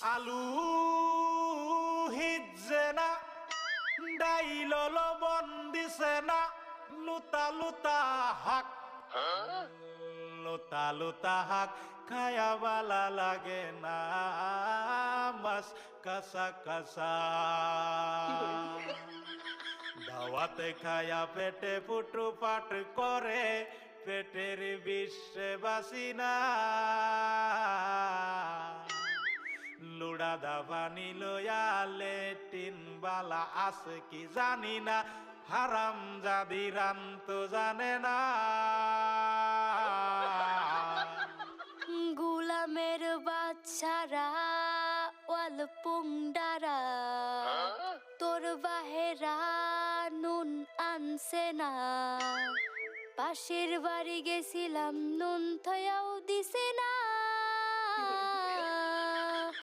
আলু হিজে না ডাইল লবণ দিছে না লুতা লুতা হাক লুতা লুতা হাক খায়া বালা লাগে না মাছ কাঁচা কাঁচা দাওয়াতে খায়া পেটে ফুটু পাট করে পেটের বিশ্বে বাসি না লুড়া দাবানি লয়া লেটিন বালা আছে কি জানি না হারাম জাদি রান তো জানে না গুলামের বাচ্চারা ওয়াল পুংডারা তোর বাহেরা নুন আনছে না পাশের বাড়ি গেছিলাম নুন থয়াও দিছে না